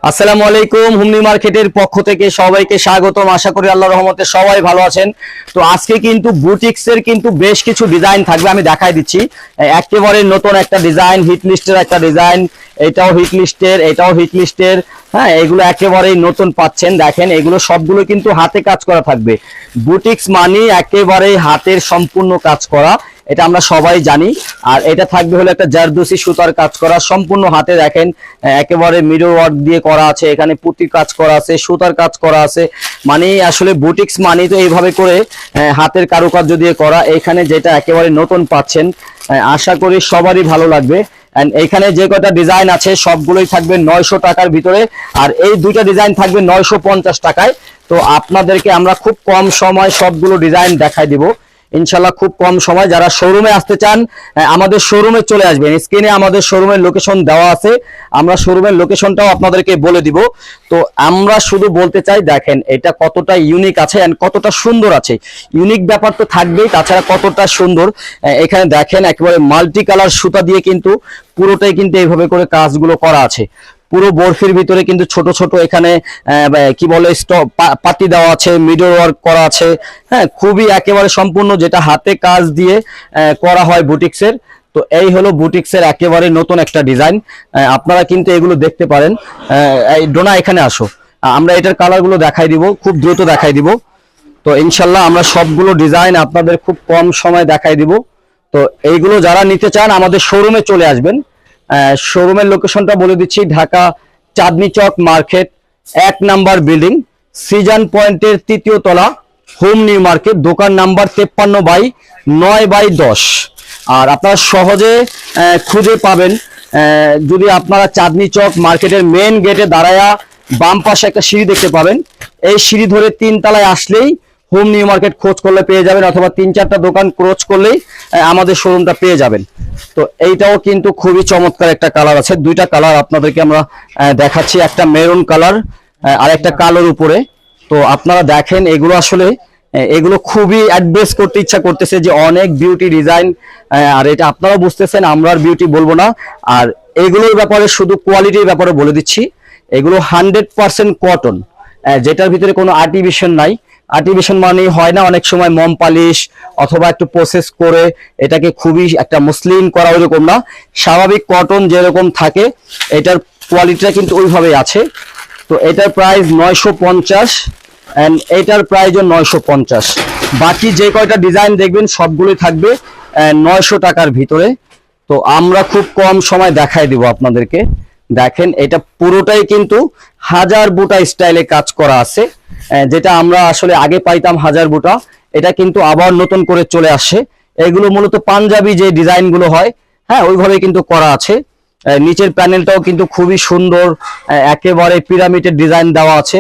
আসসালামু আলাইকুম। হুমনি মার্কেটের পক্ষ থেকে সবাইকে স্বাগতম। আশা করি আল্লাহর রহমতে সবাই ভালো আছেন। তো আজকে কিন্তু বুটিক্সের কিন্তু বেশ কিছু ডিজাইন থাকবে, আমি দেখাই দিচ্ছি। একেবারে নতুন একটা ডিজাইন, হিট লিস্টের একটা ডিজাইন, এটাও হিট লিস্টের, এটাও হিট লিস্টের। হ্যাঁ, এগুলো একেবারেই নতুন পাচ্ছেন। দেখেন, এগুলো সবগুলো কিন্তু হাতে কাজ করা থাকবে। বুটিক্স মানে একেবারেই হাতের সম্পূর্ণ কাজ করা, এটা আমরা সবাই জানি। আর এটা থাকবে হলো একটা জারদোসি সুতার কাজ করা, সম্পূর্ণ হাতে। দেখেন, একেবারে মিরর ওয়ার্ক দিয়ে করা আছে, এখানে পুঁতির কাজ করা আছে, সুতার কাজ করা আছে। মানে আসলে বুটিক্স মানে তো এইভাবে করে হাতের কারুকার্য দিয়ে করা। এখানে যেটা একেবারে নতুন পাচ্ছেন, আশা করি সবারই ভালো লাগবে। এখানে যে কটা ডিজাইন আছে সবগুলোই থাকবে 900 টাকার ভিতরে, আর এই দুইটা ডিজাইন থাকবে 950 টাকায়। তো আপনাদেরকে আমরা খুব কম সময় সবগুলো ডিজাইন দেখাই দিব ইনশাল্লাহ, খুব কম সময়। যারা শোরুমে আসতে চান আমাদের শোরুমে চলে আসবেন। স্ক্রিনে আমাদের শোরুমের লোকেশন দেওয়া আছে, আমরা শোরুমের লোকেশনটাও আপনাদেরকে বলে দিব। তো আমরা শুধু বলতে চাই, দেখেন এটা কতটা ইউনিক আছে এন্ড কতটা সুন্দর আছে। ইউনিক ব্যাপার তো থাকবেই, তাছাড়া কতটা সুন্দর। এখানে দেখেন একেবারে মাল্টি কালার সুতা দিয়ে কিন্তু পুরোটাই কিন্তু এইভাবে করে কাজগুলো করা আছে। পুরো বরফির ভিতরে কিন্তু ছোট ছোট এখানে কি বলে পাতি দেওয়া আছে, মিডল ওয়ার্ক করা আছে। হ্যাঁ, খুবই একেবারে সম্পূর্ণ, যেটা হাতে কাজ দিয়ে করা হয় বুটিক্সের। তো এই হলো বুটিক্সের একেবারে নতুন একটা ডিজাইন, আপনারা কিন্তু এগুলো দেখতে পারেন। এই ডোনা এখানে আসো, আমরা এটার কালারগুলো দেখাই দিব, খুব দ্রুত দেখাই দিব। তো ইনশাল্লাহ আমরা সবগুলো ডিজাইন আপনাদের খুব কম সময় দেখাই দিব। তো এইগুলো যারা নিতে চান আমাদের শোরুমে চলে আসবেন। শোরুমের লোকেশনটা বলে দিচ্ছি, Dhaka Chandni Chowk market 1 number building, season পয়েন্টের 3য় তলা, হোম নিউ মার্কেট, দোকান নাম্বার 53/9/10। আর আপনারা সহজে খুঁজে পাবেন যদি আপনারা চাঁদনি চক মার্কেটের মেন গেটে দাঁড়ায়া বাম পাশে একটা সিঁড়ি দেখতে পাবেন। এই সিঁড়ি ধরে 3 তলায় আসলেই হোম নিউ মার্কেট খোঁজ করলে পেয়ে যাবেন, অথবা 3-4টা দোকান ক্রোচ করলেই আমাদের শোরুমটা পেয়ে যাবেন। তো এইটাও কিন্তু খুবই চমৎকার একটা কালার আছে, দুইটা কালার আপনাদেরকে আমরা দেখাচ্ছি, একটা মেরুন কালার আর একটা কালোর উপরে। তো আপনারা দেখেন, এগুলো আসলে এগুলো খুবই অ্যাড্রেস করতে ইচ্ছা করতেছে যে অনেক বিউটি ডিজাইন। আর এটা আপনারা বুঝতেছেন, আমরা আর বিউটি বলবো না। আর এগুলোর ব্যাপারে শুধু কোয়ালিটির ব্যাপারে বলে দিচ্ছি, এগুলো 100% কটন, যেটার ভিতরে কোনো আর্টিফিশিয়াল নাই। আর্টিফিশিয়াল মানে হয় না অনেক সময় মম পালিশ অথবা একটু প্রসেস করে এটাকে খুবই একটা মসলিন করা, ওইরকম না। স্বাভাবিক কটন যেরকম থাকে এটার কোয়ালিটিটা কিন্তু ওইভাবেই আছে। তো এটার প্রাইস 950 এন্ড এটার প্রাইসও 950। বাকি যে কয়টা ডিজাইন দেখবেন সবগুলোই থাকবে 900 টাকার ভিতরে। তো আমরা খুব কম সময় দেখাই দিব আপনাদেরকে। দেখেন, এটা পুরোটাই কিন্তু হাজার বুটা স্টাইলে কাজ করা আছে, যেটা আমরা আসলে আগে পাইতাম হাজার বুটা, এটা কিন্তু আবার নতুন করে চলে আসে। এগুলো মূলত পাঞ্জাবি যে ডিজাইনগুলো হয়, হ্যাঁ, ওইভাবে কিন্তু করা আছে। নিচের প্যানেলটাও কিন্তু খুবই সুন্দর, একেবারে পিরামিডের ডিজাইন দেওয়া আছে।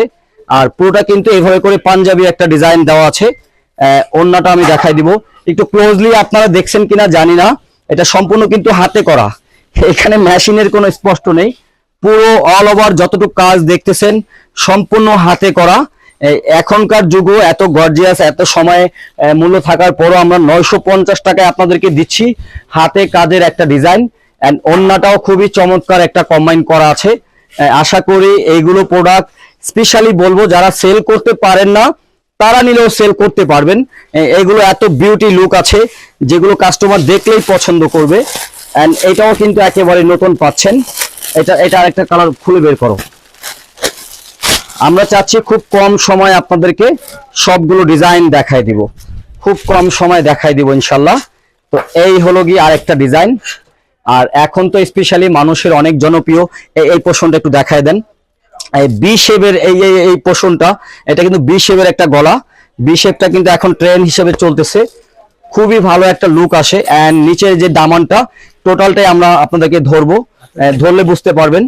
আর পুরোটা কিন্তু এইভাবে করে পাঞ্জাবি একটা ডিজাইন দেওয়া আছে। ওড়নাটা আমি দেখাই দিব একটু ক্লোজলি, আপনারা দেখছেন কিনা জানি না। এটা সম্পূর্ণ কিন্তু হাতে করা, এখানে মেশিনের কোনো স্পষ্ট নেই। পুরো অল ওভার যতটুকু কাজ দেখতেছেন সম্পূর্ণ হাতে করা। এখনকার যুগে এত গর্জিয়াস, এত সময় মূল্য থাকার পরও আমরা 950 টাকায় আপনাদেরকে দিচ্ছি হাতে কাজের একটা ডিজাইন। এন্ড ওড়নাটাও খুবই চমৎকার একটা কম্বাইন করা আছে। আশা করি এইগুলো প্রোডাক্ট স্পেশালি বলবো, যারা সেল করতে পারেন না তারা নিলেও সেল করতে পারবেন। এগুলো এত বিউটি লুক আছে যেগুলো কাস্টমার দেখলেই পছন্দ করবে। এন্ড এটাও কিন্তু একেবারে নতুন পাচ্ছেন। এটা আরেকটা কালার খুলে বের করো। আমরা চাচ্ছি খুব কম সময় আপনাদেরকে সবগুলো ডিজাইন দেখাই দিব, খুব কম সময় দেখাই দিব ইনশাল্লাহ। তো এই হলো গিয়ে আরেকটা ডিজাইন। আর এখন তো স্পেশালি মানুষের অনেক জনপ্রিয় এই পোর্শনটা একটু দেখায় দেন। এই বি শেপের এই পোর্শনটা, এটা কিন্তু বি শেপের একটা গলা। বি শেপটা কিন্তু এখন ট্রেন্ড হিসেবে চলতেছে, খুবই ভালো একটা লুক আসে। এন্ড নিচের যে দামানটা টোটালটাই আমরা আপনাদেরকে ধরবো, ধরলে বুঝতে পারবেন।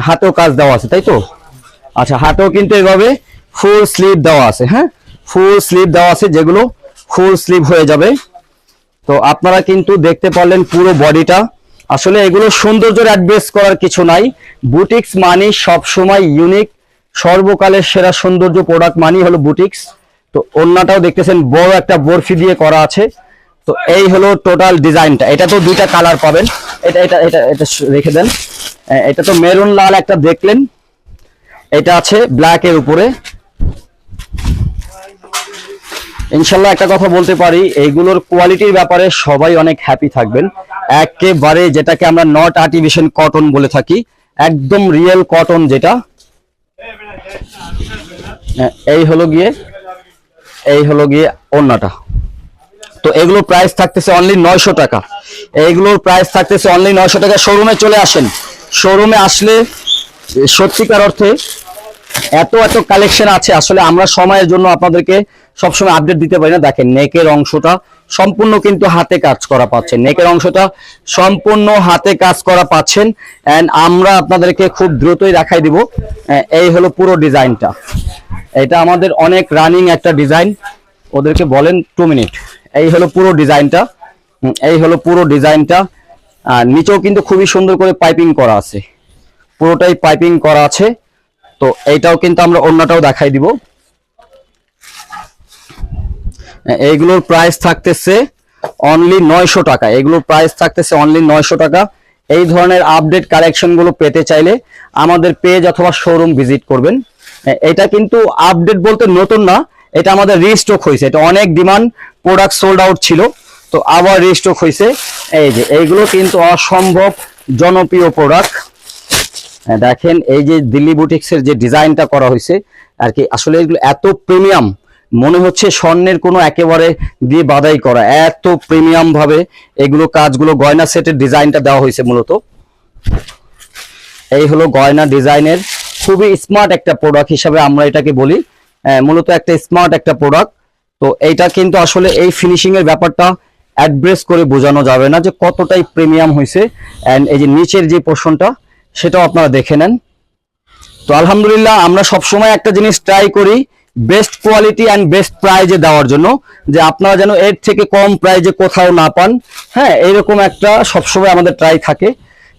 হাতেও কাজ দেওয়া আছে, তাই তো? আচ্ছা, হাতেও কিন্তু এভাবে ফুল স্লিভ দেওয়া আছে। হ্যাঁ, ফুল স্লিভ দেওয়া আছে, যেগুলো ফুল স্লিভ হয়ে যাবে। তো আপনারা কিন্তু দেখতে পারলেন পুরো বডিটা। আসলে এগুলো সৌন্দর্যের অ্যাড্রেস করার কিছু নাই। বুটিক্স মানি সবসময় ইউনিক, সর্বকালের সেরা সৌন্দর্য প্রোডাক্ট মানি হলো বুটিক্স। তো ওড়নাটাও দেখতেছেন বড় একটা বরফি দিয়ে করা আছে। তো এই হলো টোটাল ডিজাইনটা। এটা তো দুইটা কালার পাবেন, এটা এটা এটা এটা রেখে দেন। এটা তো মেরুন লাল একটা দেখলেন, এটা আছে ব্ল্যাক এর উপরে। ইনশাল্লাহ একটা কথা বলতে পারি, এইগুলোর কোয়ালিটির ব্যাপারে সবাই অনেক হ্যাপি থাকবেন। একেবারে যেটাকে আমরা নট আর্টিফিশিয়াল কটন বলে থাকি, একদম রিয়েল কটন যেটা। এই হলো গিয়ে ওড়নাটা। তো এগুলোর প্রাইস থাকতেছে অনলি 900 টাকা। এইগুলোর প্রাইস থাকতেছে অনলি 900 টাকা। শোরুমে চলে আসেন, শোরুমে আসলে সত্যিকার অর্থে এত কালেকশন আছে। আসলে আমরা সময়ের জন্য আপনাদেরকে সবসময় আপডেট দিতে পারি না। দেখেন নেকের অংশটা সম্পূর্ণ কিন্তু হাতে কাজ করা পাচ্ছেন, নেকের অংশটা সম্পূর্ণ হাতে কাজ করা পাচ্ছেন। এন্ড আমরা আপনাদেরকে খুব দ্রুতই দেখাই দিব। এই হলো পুরো ডিজাইনটা। এটা আমাদের অনেক রানিং একটা ডিজাইন, ওদেরকে বলেন 2 মিনিট। এই হলো পুরো ডিজাইনটা, আর নিচেও কিন্তু খুবই সুন্দর করে পাইপিং করা আছে, পুরোটাই পাইপিং করা আছে। তো এইটাও কিন্তু আমরা ওড়নাটাও দেখাই দিব। এইগুলোর প্রাইস থাকতেছে অনলি 900 টাকা। এগুলোর প্রাইস থাকতেছে অনলি 900 টাকা। এই ধরনের আপডেট কালেকশন গুলো পেতে চাইলে আমাদের পেজ অথবা শোরুম ভিজিট করবেন। এটা কিন্তু আপডেট বলতে নতুন না, এটা আমাদের রিস্টক হয়েছে। এটা অনেক ডিমান্ড, প্রোডাক্ট সোল্ড আউট ছিল, তো আবার রিস্টক হয়েছে। এই যে এইগুলো কিন্তু অসম্ভব জনপ্রিয় প্রোডাক্ট। দেখেন এই যে দিল্লি বুটিক্সের যে ডিজাইনটা করা হয়েছে আর কি, আসলে এগুলো এত প্রিমিয়াম, মনে হচ্ছে স্বর্ণের কোনো একেবারে দিয়ে বাদাই করা, এত প্রিমিয়াম ভাবে এগুলো কাজগুলো, গয়না সেটের ডিজাইনটা দেওয়া হয়েছে মূলত। এই হলো গয়না ডিজাইনের খুবই স্মার্ট একটা প্রোডাক্ট হিসাবে আমরা এটাকে বলি, মূলত একটা স্মার্ট একটা প্রোডাক্ট। তো এইটা কিন্তু আসলে এই ফিনিশিং এর ব্যাপারটা অ্যাড্রেস করে বোঝানো যাবে না যে কতটাই প্রিমিয়াম হয়েছে। এন্ড এই যে নিচের যে পোর্শনটা সেটাও আপনারা দেখে নেন। তো আলহামদুলিল্লাহ আমরা সবসময় একটা জিনিস ট্রাই করি, বেস্ট কোয়ালিটি অ্যান্ড বেস্ট প্রাইজে দেওয়ার জন্য, যে আপনারা যেন এর থেকে কম প্রাইজে কোথাও না পান। হ্যাঁ, এইরকম একটা সবসময় আমাদের ট্রাই থাকে।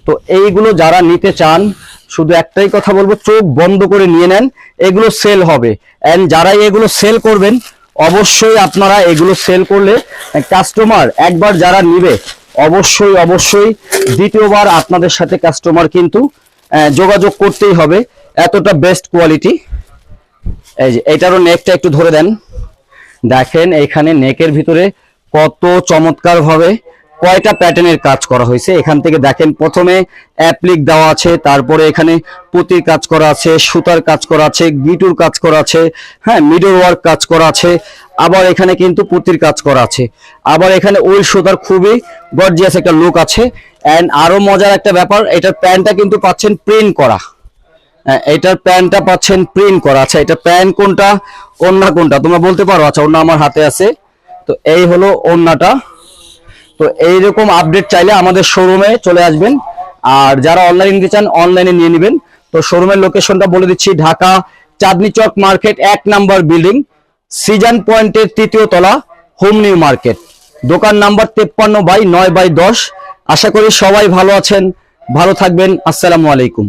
তো এইগুলো যারা নিতে চান, শুধু একটাই কথা বলবো, চোখ বন্ধ করে নিয়ে নেন, এগুলো সেল হবে। এন্ড যারা এগুলো সেল করবেন, অবশ্যই আপনারা এগুলো সেল করলে কাস্টমার একবার যারা নিবে, অবশ্যই দ্বিতীয়বার আপনাদের সাথে কাস্টমার কিন্তু যোগাযোগ করতেই হবে, এতটা বেস্ট কোয়ালিটি। এই যে এটারও নেকটা একটু ধরে দেন, দেখেন এখানে নেকের ভিতরে কত চমৎকার ভাবে কয়টা প্যাটার্নের কাজ করা হয়েছে। এখান থেকে দেখেন প্রথমে অ্যাপ্লিক দেওয়া আছে, তারপরে এখানে পুঁতির কাজ করা আছে, সুতার কাজ করা আছে, গিটুর কাজ করা আছে, হ্যাঁ মিডল ওয়ার্ক কাজ করা আছে, আবার এখানে কিন্তু পুঁতির কাজ করা আছে, আবার এখানে উল সুতার খুবই গর্জিয়াস একটা লুক আছে। এন্ড আরো মজার একটা ব্যাপার, এটার প্যান্টটা কিন্তু পাচ্ছেন প্রিন্ট করা, এটার প্যান্টটা পাচ্ছেন প্রিন্ট করা। আচ্ছা, এটা প্যান্ট কোনটা ওড়না কোনটা তোমরা বলতে পারো? আচ্ছা, ওড়না আমার হাতে আছে। তো এই হলো ওড়নাটা। তো এইরকম আপডেট চাইলে আমাদের শোরুমে চলে আসবেন, আর যারা অনলাইন নিতে চান অনলাইনে নিয়ে নেবেন। তো শোরুমের লোকেশনটা বলে দিচ্ছি, ঢাকা চাঁদনী চক মার্কেট 1 নাম্বার বিল্ডিং, সিজন পয়েন্টের 3য় তলা, হোম নিউ মার্কেট, দোকান নাম্বার 53/9/10। আশা করি সবাই ভালো আছেন, ভালো থাকবেন। আসসালামু আলাইকুম।